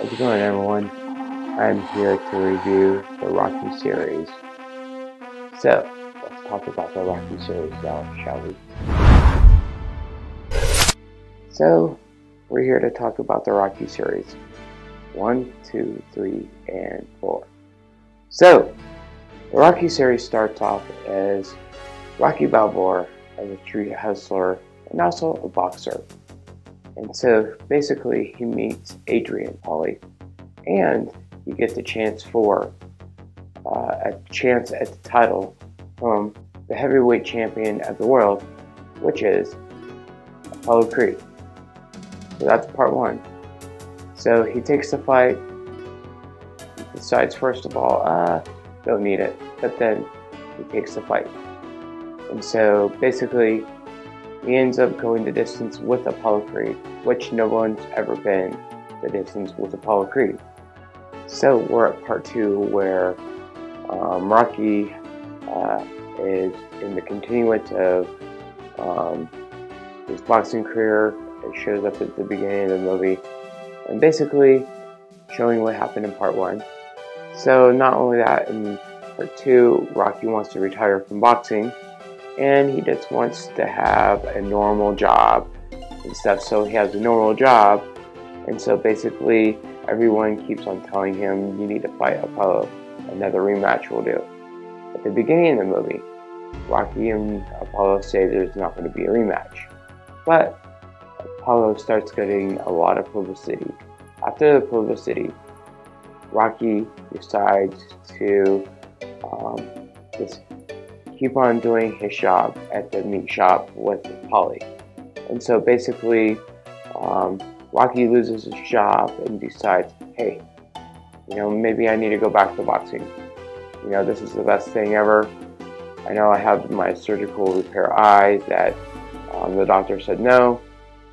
How's it going, everyone? I'm here to review the Rocky series. So, let's talk about the Rocky series now, shall we? So, we're here to talk about the Rocky series. 1, 2, 3, and 4. So, the Rocky series starts off as Rocky Balboa as a street hustler and also a boxer. And so basically he meets Adrian Pauly, and you get the chance for a chance at the title from the heavyweight champion of the world, which is Apollo Creed. So that's part 1. So he takes the fight, decides first of all, don't need it, but then he takes the fight. And so basically he ends up going the distance with Apollo Creed, which no one's ever been the distance with Apollo Creed. So we're at part 2 where Rocky is in the continuance of his boxing career. It shows up at the beginning of the movie and basically showing what happened in part 1. So not only that, in part 2, Rocky wants to retire from boxing, and he just wants to have a normal job and stuff. So he has a normal job, and so basically everyone keeps on telling him, you need to fight Apollo, another rematch will do. At the beginning of the movie, Rocky and Apollo say there's not going to be a rematch, but Apollo starts getting a lot of publicity. After the publicity, Rocky decides to just keep on doing his job at the meat shop with Pauly. And so basically, Rocky loses his job and decides, hey, maybe I need to go back to boxing. This is the best thing ever. I know I have my surgical repair eyes that the doctor said no.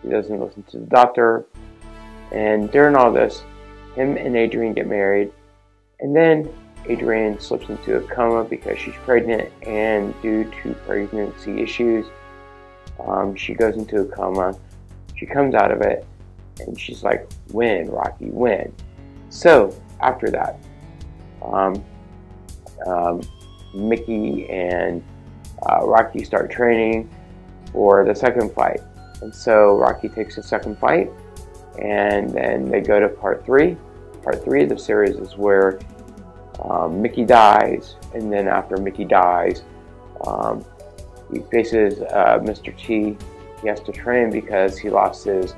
He doesn't listen to the doctor. And during all this, him and Adrian get married. And then Adrian slips into a coma because she's pregnant, and due to pregnancy issues, she goes into a coma. She comes out of it, and she's like, win, Rocky, win. So, after that, Mickey and Rocky start training for the second fight. And so, Rocky takes the second fight, and then they go to part 3. Part 3 of the series is where Mickey dies, and then after Mickey dies, he faces Mr. T. He has to train because he lost his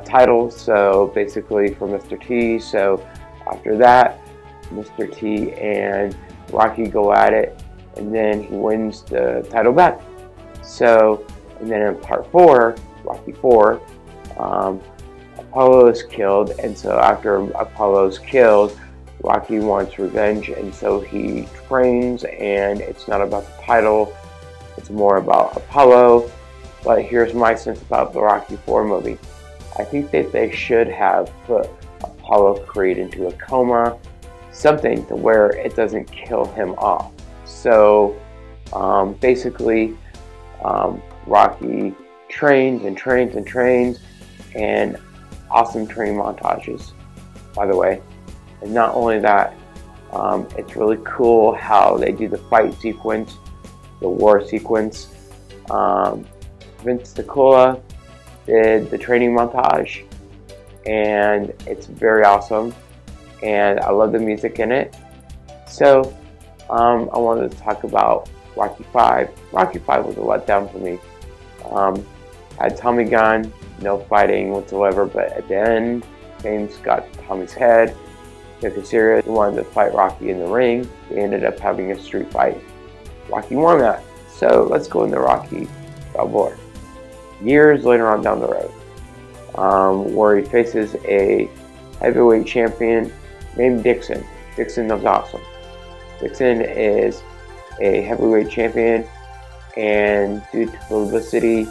title, so basically for Mr. T. So after that, Mr. T and Rocky go at it, and then he wins the title back. So, and then in part 4, Rocky 4, Apollo is killed, and so after Apollo is killed, Rocky wants revenge, and so he trains, and it's not about the title, it's more about Apollo. But here's my sense about the Rocky 4 movie. I think that they should have put Apollo Creed into a coma, something to where it doesn't kill him off. So basically, Rocky trains and trains and trains, and awesome training montages, by the way. And not only that, it's really cool how they do the fight sequence, the war sequence. Vince DiCola did the training montage, and it's very awesome, and I love the music in it. So I wanted to talk about Rocky 5. Rocky 5 was a letdown for me. Had Tommy Gunn, no fighting whatsoever, but at the end, James got Tommy's head, took it serious. He wanted to fight Rocky in the ring. They ended up having a street fight. Rocky won that. So let's go into Rocky Balboa. Years later on down the road, where he faces a heavyweight champion named Dixon. Dixon is awesome. Dixon is a heavyweight champion, and due to publicity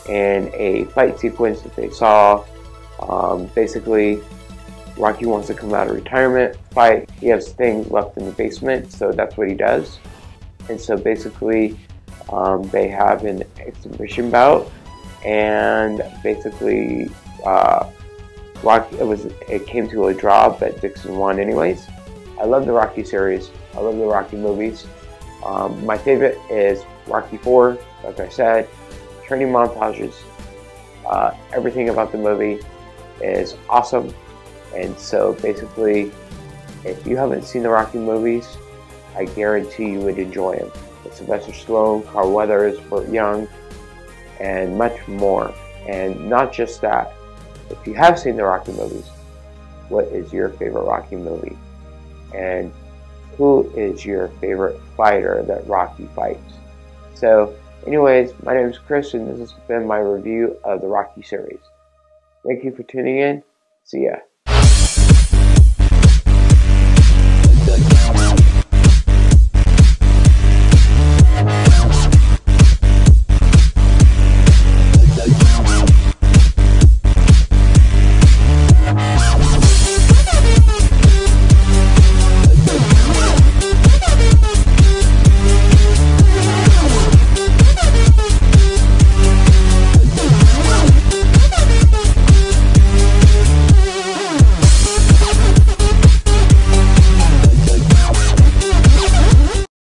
and a fight sequence that they saw, basically Rocky wants to come out of retirement, fight. He has things left in the basement, so that's what he does. And so basically they have an exhibition bout, and basically It came to a draw, but Dixon won anyways. I love the Rocky series. I love the Rocky movies. My favorite is Rocky 4, like I said. Training montages, everything about the movie is awesome. And so basically, if you haven't seen the Rocky movies, I guarantee you would enjoy them. With Sylvester Stallone, Carl Weathers, Burt Young, and much more. And not just that. If you have seen the Rocky movies, what is your favorite Rocky movie? And who is your favorite fighter that Rocky fights? So, anyways, my name is Chris, and this has been my review of the Rocky series. Thank you for tuning in. See ya.